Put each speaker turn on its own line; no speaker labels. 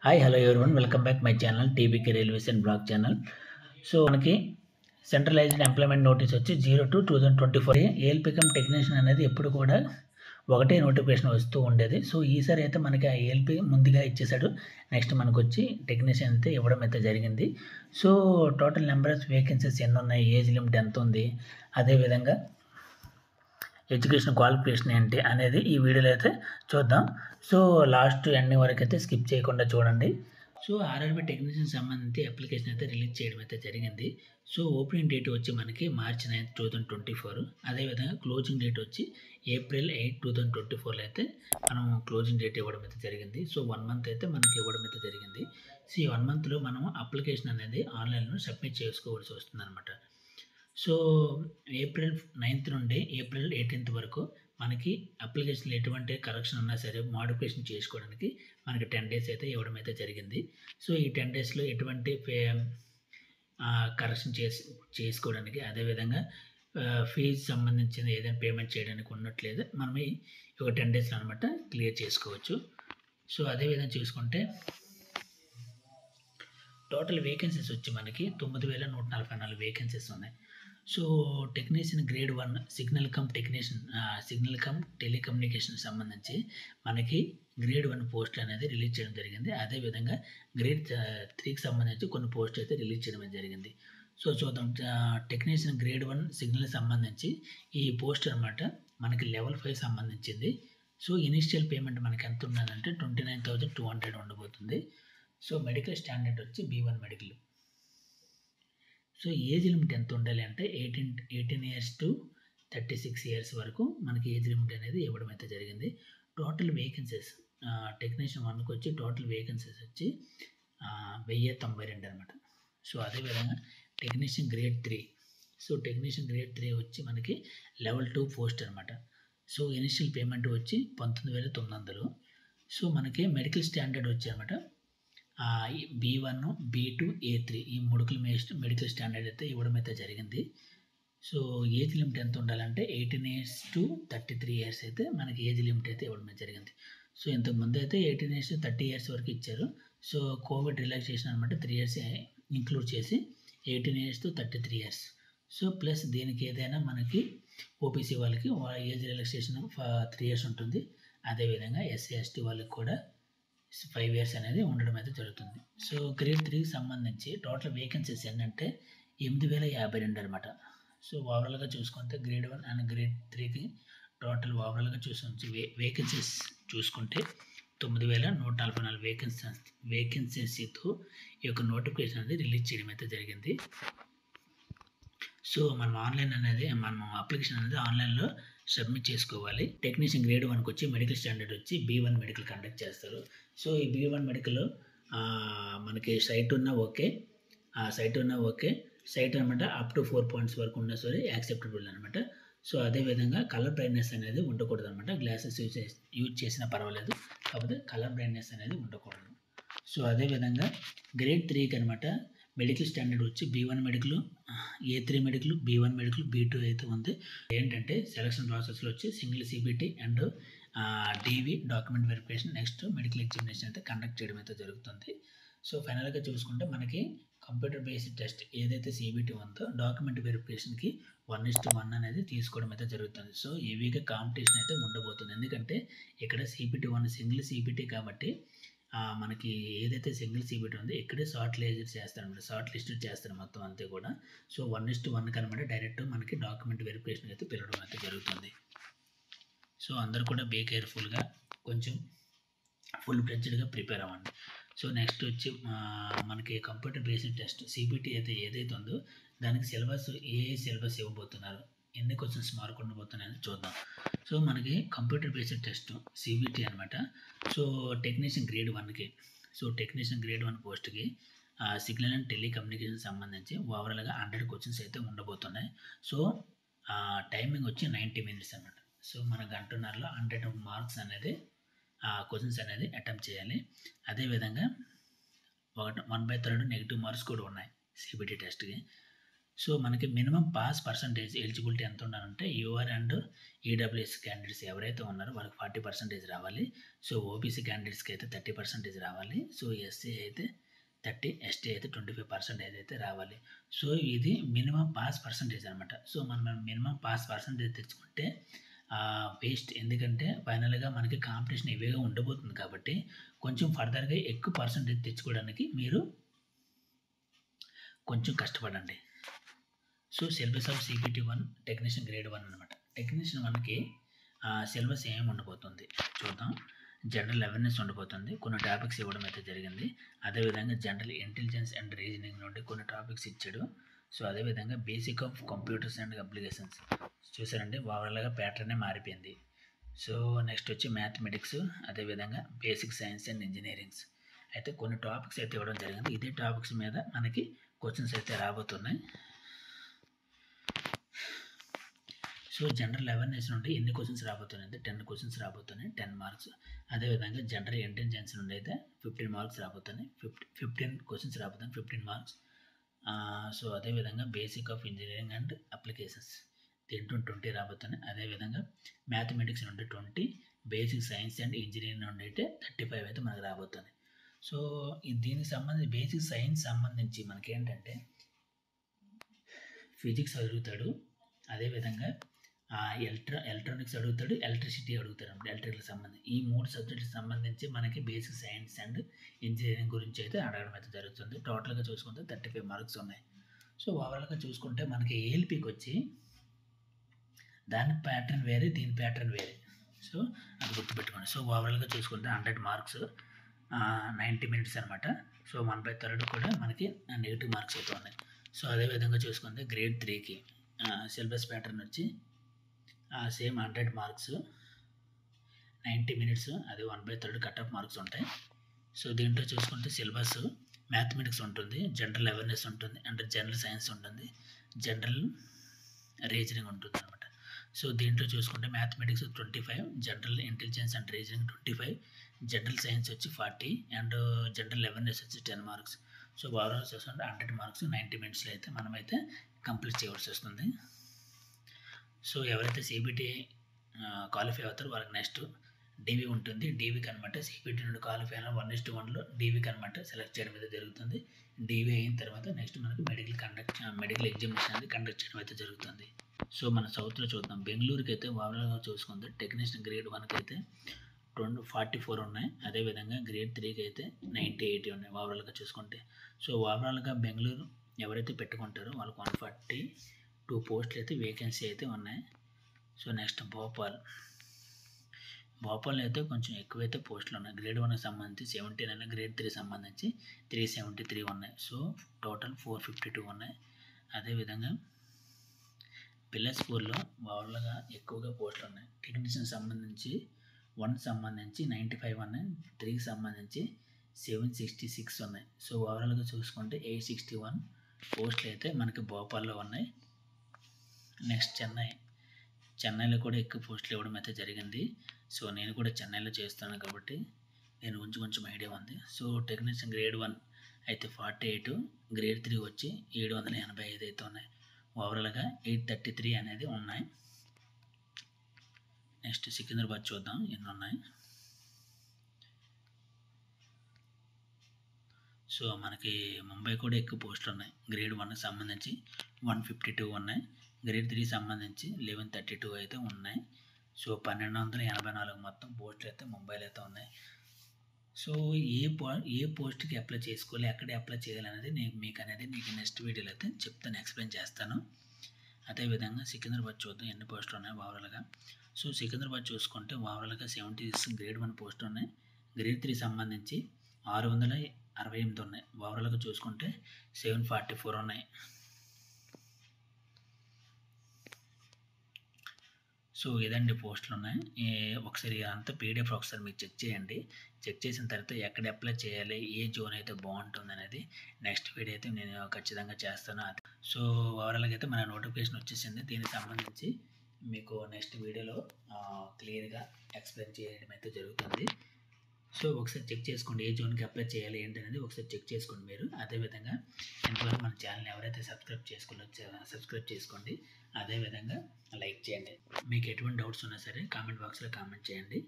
Hi hello everyone welcome back my channel TBK railways and blog channel. So మనకి centralised employment notice వచ్చి 0/2/2024 ఏఎల్పికమ్ technician అనేది ఎప్పుడు కూడా ఒకటే నోటిఫికేషన్ వస్తూ ఉండేది. సో ఈసారి అయితే మనకి ఆ ఏఎల్పి ముందుగా ఇచ్చేసాడు. నెక్స్ట్ మనకు వచ్చి టెక్నీషియన్ అయితే ఇవ్వడం అయితే జరిగింది. So total number of vacancies ఎన్ని ఉన్నాయి, ఏజ్ లిమిట్ ఎంత ఉంది, అదేవిధంగా ఎడ్యుకేషన్ క్వాలిఫికేషన్ ఏంటి అనేది ఈ వీడియోలో అయితే చూద్దాం. సో లాస్ట్ ఎండింగ్ వరకు అయితే స్కిప్ చేయకుండా చూడండి. సో ఆర్ఆర్బీ టెక్నీషియన్ సంబంధించి అప్లికేషన్ అయితే రిలీజ్ చేయడం అయితే జరిగింది. సో ఓపెనింగ్ డేట్ వచ్చి మనకి March 9, 2024. అదేవిధంగా క్లోజింగ్ డేట్ వచ్చి April 8, 2024 అయితే మనం క్లోజింగ్ డేట్ ఇవ్వడం అయితే జరిగింది. సో 1 month అయితే మనకి ఇవ్వడం అయితే జరిగింది. సో ఈ 1 monthలో మనం అప్లికేషన్ అనేది ఆన్లైన్లో సబ్మిట్ చేసుకోవాల్సి వస్తుంది అనమాట. సో April 9 నుండి April 18 వరకు మనకి అప్లికేషన్లో ఎటువంటి కరెక్షన్ ఉన్నా సరే మోడిఫికేషన్ చేసుకోవడానికి మనకి 10 days అయితే ఇవ్వడం అయితే జరిగింది. సో ఈ 10 daysలో ఎటువంటి కరెక్షన్ చేసుకోవడానికి, అదేవిధంగా ఫీజు సంబంధించిన ఏదైనా పేమెంట్ చేయడానికి ఉన్నట్లేదు మనం ఈ ఒక 10 daysలో అనమాట క్లియర్ చేసుకోవచ్చు. సో అదేవిధంగా చూసుకుంటే టోటల్ వేకెన్సీస్ వచ్చి మనకి 9,144 వేకెన్సీస్ ఉన్నాయి. So technician grade 1 signal come telecommunication సంబంధించి మనకి గ్రేడ్ 1 పోస్ట్ అనేది రిలీజ్ చేయడం జరిగింది. అదేవిధంగా గ్రేడ్ 3కి సంబంధించి కొన్ని పోస్ట్ అయితే రిలీజ్ చేయడం జరిగింది. సో చూద్దాం. టెక్నీషియన్ గ్రేడ్ 1 సిగ్నల్ సంబంధించి ఈ పోస్ట్ అనమాట మనకి లెవెల్ 5 సంబంధించింది. సో ఇనిషియల్ పేమెంట్ మనకి ఎంత ఉన్నదంటే 29,200 ఉండబోతుంది. సో మెడికల్ స్టాండర్డ్ వచ్చి B1 medical. So age limit ఎంత ఉండాలి అంటే 18 years to 36 years వరకు మనకి ఏజ్ లిమిట్ అనేది ఇవ్వడం అయితే జరిగింది. టోటల్ వేకెన్సీస్ టెక్నీషియన్ 1కి వచ్చి టోటల్ వేకెన్సీస్ వచ్చి 1092 అనమాట. సో అదేవిధంగా technician grade 3. So technician grade 3 వచ్చి మనకి లెవెల్ 2 పోస్ట్ అనమాట. సో ఇనిషియల్ పేమెంట్ వచ్చి 19,900. సో మనకి మెడికల్ స్టాండర్డ్ వచ్చి అనమాట B1, B2, A3 ఈ మెడికల్ స్టాండర్డ్ అయితే ఇవ్వడం అయితే జరిగింది. సో ఏజ్ లిమిట్ ఎంత ఉండాలంటే 18 years to 33 years అయితే మనకి ఏజ్ లిమిట్ అయితే ఇవ్వడం జరిగింది. సో ఇంతకుముందు అయితే 18 years to 30 years వరకు ఇచ్చారు. సో కోవిడ్ రిలాక్సేషన్ అనమాట 3 years ఇంక్లూడ్ చేసి 18 years to 33 years. So plus దీనికి ఏదైనా మనకి ఓపీసీ వాళ్ళకి ఏజ్ రిలాక్సేషన్ 3 years ఉంటుంది. అదేవిధంగా SC ST వాళ్ళకి కూడా 5 years అనేది ఉండడం అయితే జరుగుతుంది. సో గ్రేడ్ 3కి సంబంధించి టోటల్ వేకెన్సీస్ ఏంటంటే 8,052 అనమాట. సో ఓవరాల్గా చూసుకుంటే గ్రేడ్ 1 అండ్ గ్రేడ్ 3కి టోటల్ ఓవరాల్గా వేకెన్సీస్ చూసుకుంటే 9,144 వేకెన్సీస్తో ఈ యొక్క నోటిఫికేషన్ అనేది రిలీజ్ చేయడం అయితే జరిగింది. సో మనం అప్లికేషన్ అనేది ఆన్లైన్లో సబ్మిట్ చేసుకోవాలి. టెక్నీషియన్ గ్రేడ్ 1కి వచ్చి మెడికల్ స్టాండర్డ్ వచ్చి B1 మెడికల్ కండక్ట్ చేస్తారు. సో ఈ B1 మెడికల్ మనకి సైట్ ఉన్నా ఓకే, సైట్ అనమాట అప్ టు 4 points వరకు ఉన్నా సరే యాక్సెప్టబుల్ అనమాట. సో అదేవిధంగా కలర్ బ్రైట్నెస్ అనేది ఉండకూడదు అనమాట. గ్లాసెస్ యూజ్ చేసినా పర్వాలేదు, కాకపోతే కలర్ బ్రైట్నెస్ అనేది ఉండకూడదు. సో అదేవిధంగా గ్రేడ్ 3కి అనమాట మెడికల్ స్టాండర్డ్ వచ్చి B1 medical, A3 medical, B1 medical, B2 అయితే ఉంది. ఏంటంటే సెలక్షన్ ప్రాసెస్లో వచ్చి single CBT and DV document verification, next medical examination అయితే కండక్ట్ చేయడం అయితే జరుగుతుంది. సో ఫైనల్గా చూసుకుంటే మనకి కంప్యూటర్ బేస్డ్ టెస్ట్ ఏదైతే CBT ఉందో డాక్యుమెంట్ వెరిఫికేషన్కి 1:1 అనేది తీసుకోవడం అయితే జరుగుతుంది. సో హెవీగా కాంపిటీషన్ అయితే ఉండబోతుంది. ఎందుకంటే ఇక్కడ CBT1 సింగిల్ CBT కాబట్టి మనకి ఏదైతే సింగిల్ CBT ఉందో ఇక్కడే షార్ట్ లిస్ట్ చేస్తారు మొత్తం అంతే కూడా. సో 1:1 కనమాట డైరెక్ట్ మనకి డాక్యుమెంట్ వెరిఫికేషన్ అయితే పిలవడం అయితే జరుగుతుంది. సో అందరూ కూడా బీ కేర్ఫుల్గా కొంచెం ఫుల్ ఫ్లెడ్జ్డ్గా ప్రిపేర్ అవ్వండి. సో నెక్స్ట్ వచ్చి మనకి కంప్యూటర్ బేస్డ్ టెస్ట్ CBT అయితే ఏదైతే ఉందో దానికి సిలబస్ ఇవ్వబోతున్నారు, ఎన్ని క్వశ్చన్స్ మార్క్ ఉండబోతున్నాయని చూద్దాం. సో మనకి కంప్యూటర్ బేస్డ్ టెస్ట్ CBT అనమాట. సో టెక్నీషియన్ గ్రేడ్ 1కి, సో టెక్నీషియన్ గ్రేడ్ 1 పోస్ట్కి సిగ్నల్ అండ్ టెలికమ్యూనికేషన్ సంబంధించి ఓవరాల్గా 100 క్వశ్చన్స్ అయితే ఉండబోతున్నాయి. సో టైమింగ్ వచ్చి 90 minutes అనమాట. సో మన గంటన్నరలో 100 marks అనేది క్వశ్చన్స్ అనేది అటెంప్ట్ చేయాలి. అదేవిధంగా 1/3 నెగిటివ్ మార్క్స్ కూడా ఉన్నాయి CBT టెస్ట్కి. సో మనకి మినిమం పాస్ పర్సంటేజ్ ఎలిజిబిలిటీ ఎంత ఉండాలంటే యూఆర్ అండ్ ఈడబ్ల్యూఎస్ క్యాండిడేట్స్ ఎవరైతే ఉన్నారో వాళ్ళకి 40% రావాలి. సో ఓబీసీ క్యాండిడేట్స్కి అయితే 30% రావాలి. సో ఎస్సీ అయితే 30, ఎస్టీ అయితే 25% అయితే రావాలి. సో ఇది మినిమం పాస్ పర్సంటేజ్ అనమాట. సో మనం మినిమం పాస్ పర్సంటేజ్ తెచ్చుకుంటే వేస్ట్, ఎందుకంటే ఫైనల్గా మనకి కాంపిటీషన్ ఇవేగా ఉండబోతుంది కాబట్టి కొంచెం ఫర్దర్గా ఎక్కువ పర్సంటేజ్ తెచ్చుకోవడానికి మీరు కొంచెం కష్టపడండి. So syllabus of CBT 1 technician grade 1 అనమాట. టెక్నీషియన్ 1కి సిలబస్ ఏమి ఉండబోతుంది చూద్దాం. జనరల్ అవేర్నెస్ ఉండబోతుంది, కొన్ని టాపిక్స్ ఇవ్వడం అయితే జరిగింది. అదేవిధంగా జనరల్ ఇంటెలిజెన్స్ అండ్ రీజనింగ్ నుండి కొన్ని టాపిక్స్ ఇచ్చాడు. సో అదేవిధంగా basic of computers and applications చూసారండి, ఓవరాల్గా ప్యాటర్నే మారిపోయింది. సో నెక్స్ట్ వచ్చి మ్యాథమెటిక్స్, అదేవిధంగా బేసిక్ సైన్స్ అండ్ ఇంజనీరింగ్స్ అయితే కొన్ని టాపిక్స్ అయితే ఇవ్వడం జరిగింది. ఇదే టాపిక్స్ మీద మనకి క్వశ్చన్స్ అయితే రాబోతున్నాయి. సో జనరల్ అవేర్నెస్ నుండి ఎన్ని క్వశ్చన్స్ రాబోతున్నాయి అంటే 10 క్వశ్చన్స్ రాబోతున్నాయి, 10 మార్క్స్. అదేవిధంగా జనరల్ ఇంటెలిజెన్స్ నుండి అయితే 15 మార్క్స్ రాబోతున్నాయి, 15 క్వశ్చన్స్ రాబోతున్నాయి, 15 మార్క్స్. సో అదేవిధంగా basic of engineering and applications దీంట్లో 20 రాబోతున్నాయి. అదేవిధంగా మ్యాథమెటిక్స్ నుండి 20, బేసిక్ సైన్స్ అండ్ ఇంజనీరింగ్ నుండి అయితే 35 అయితే మనకు రాబోతున్నాయి. సో దీనికి సంబంధించి బేసిక్ సైన్స్ సంబంధించి మనకి ఏంటంటే ఫిజిక్స్ అడుగుతాడు, అదేవిధంగా ఎలక్ట్రానిక్స్ అడుగుతాడు, ఎలక్ట్రిసిటీ అడుగుతాడు. ఎలక్ట్రికల్ సంబంధించి ఈ 3 సబ్జెక్టులకు సంబంధించి మనకి బేసిక్ సైన్స్ అండ్ ఇంజనీరింగ్ గురించి అయితే అడగడం అయితే జరుగుతుంది. టోటల్గా చూసుకుంటే 35 మార్క్స్ ఉన్నాయి. సో ఓవరాల్గా చూసుకుంటే మనకి ఏఎల్పికి వచ్చి దాని ప్యాటర్న్ వేరే, దీని ప్యాటర్న్ వేరే. సో అది గుర్తుపెట్టుకోండి. సో ఓవరాల్గా చూసుకుంటే 100 మార్క్స్ 90 మినిట్స్ అనమాట. సో 1/3 కూడా మనకి నెగిటివ్ మార్క్స్ అయితే ఉన్నాయి. సో అదేవిధంగా చూసుకుంటే గ్రేడ్ 3కి సిలబస్ ప్యాటర్న్ వచ్చి సేమ్ 100 మార్క్స్ 90 మినిట్స్, అది 1/3 కట్ ఆఫ్ మార్క్స్ ఉంటాయి. సో దీంట్లో చూసుకుంటే సిలబస్ మ్యాథమెటిక్స్ ఉంటుంది, జనరల్ అవేర్నెస్ ఉంటుంది, అంటే జనరల్ సైన్స్ ఉంటుంది, జనరల్ రీజనింగ్ ఉంటుంది అనమాట. సో దీంట్లో చూసుకుంటే mathematics 25, general intelligence and reasoning 25, general science వచ్చి 40 అండ్ జనరల్ అవేర్నెస్ వచ్చి 10 మార్క్స్. సో ఓవరాల్ చూసుకుంటే 100 మార్క్స్ 90 మినిట్స్లో అయితే మనమైతే కంప్లీట్ చేయవలసి వస్తుంది. సో ఎవరైతే సిబిటి క్వాలిఫై అవుతారో వాళ్ళకి నెక్స్ట్ డీవీ ఉంటుంది. డీవీకి అనమాట సిబిటి నుండి క్వాలిఫై అయిన 1:1లో డీవీకి అనమాట సెలెక్ట్ చేయడం అయితే జరుగుతుంది. డీవీ అయిన తర్వాత నెక్స్ట్ మనకి మెడికల్ ఎగ్జామినేషన్ అనేది కండక్ట్ చేయడం అయితే జరుగుతుంది. సో మన సౌత్లో చూద్దాం. బెంగళూరుకి అయితే ఓవరాల్గా చూసుకుంటే టెక్నీషియన్ గ్రేడ్ 1కి అయితే 44 ఉన్నాయి, అదేవిధంగా గ్రేడ్ 3కి అయితే 98 ఉన్నాయి ఓవరాల్గా చూసుకుంటే. సో ఓవరాల్గా బెంగళూరు ఎవరైతే పెట్టుకుంటారో వాళ్ళకి 142 పోస్టులు అయితే వేకెన్సీ అయితే ఉన్నాయి. సో నెక్స్ట్ భోపాల్ అయితే కొంచెం ఎక్కువైతే పోస్టులు ఉన్నాయి. గ్రేడ్ 1కి సంబంధించి 17 ఉన్నాయి, గ్రేడ్ 3 సంబంధించి 373 ఉన్నాయి. సో టోటల్ 452 ఉన్నాయి. అదేవిధంగా బిలాస్పూర్లో ఓవరాల్గా ఎక్కువగా పోస్టులు ఉన్నాయి. టెక్నీషియన్ సంబంధించి 1 సంబంధించి 95 ఉన్నాయి, 3కి సంబంధించి 766 ఉన్నాయి. సో ఓవరాల్గా చూసుకుంటే 861 పోస్టులు అయితే మనకి భోపాల్లో ఉన్నాయి. నెక్స్ట్ చెన్నైలో కూడా ఎక్కువ పోస్టులు ఇవ్వడం అయితే జరిగింది. సో నేను కూడా చెన్నైలో చేస్తాను కాబట్టి నేను కొంచెం ఐడియా ఉంది. సో టెక్నీషియన్ గ్రేడ్ 1 అయితే 48, గ్రేడ్ 3 వచ్చి 785 అయితే ఉన్నాయి. ఓవరాల్గా 833 అనేది ఉన్నాయి. నెక్స్ట్ సికింద్రాబాద్ చూద్దాం ఎన్ని ఉన్నాయి. సో మనకి ముంబై కూడా ఎక్కువ పోస్టులు ఉన్నాయి. గ్రేడ్ 1కి సంబంధించి 152 ఉన్నాయి, గ్రేడ్ 3 సంబంధించి 1132 అయితే ఉన్నాయి. సో 1284 మొత్తం పోస్టులు అయితే ముంబైలో అయితే ఉన్నాయి. సో ఏ పోస్ట్కి అప్లై చేసుకోవాలి, ఎక్కడ అప్లై చేయాలి అనేది మీకు నెక్స్ట్ వీడియోలో అయితే చెప్తాను, ఎక్స్ప్లెయిన్ చేస్తాను. అదేవిధంగా సికింద్రాబాద్ చూద్దాం ఎన్ని పోస్టులు ఉన్నాయి ఓవరాల్గా. సో సికింద్రాబాద్ చూసుకుంటే ఓవరాల్గా 76 గ్రేడ్ 1 పోస్టులు ఉన్నాయి, గ్రేడ్ 3 సంబంధించి 668 ఉన్నాయి. ఓవరాల్గా చూసుకుంటే 744 ఉన్నాయి. సో ఇదండి పోస్టులు ఉన్నాయి. ఒకసారి అంతా పీడిఎఫ్ ఒకసారి మీరు చెక్ చేయండి. చెక్ చేసిన తర్వాత ఎక్కడ అప్లై చేయాలి, ఏ జోన్ అయితే బాగుంటుంది అనేది నెక్స్ట్ వీడియో అయితే నేను ఖచ్చితంగా చేస్తాను. సో ఓవరాల్గా అయితే మన నోటిఫికేషన్ వచ్చేసింది. దీనికి సంబంధించి మీకు నెక్స్ట్ వీడియోలో క్లియర్గా ఎక్స్ప్లెయిన్ చేయడం అయితే జరుగుతుంది. సో ఒకసారి చెక్ చేసుకోండి, ఏ జోన్కి అప్లై చేయాలి ఏంటి అనేది ఒకసారి చెక్ చేసుకోండి మీరు. అదేవిధంగా ఇంతవరకు మన ఛానల్ని ఎవరైతే సబ్స్క్రైబ్ చేసుకోండి. అదేవిధంగా లైక్ చేయండి. మీకు ఎటువంటి డౌట్స్ ఉన్నా సరే కామెంట్ బాక్స్లో కామెంట్ చేయండి.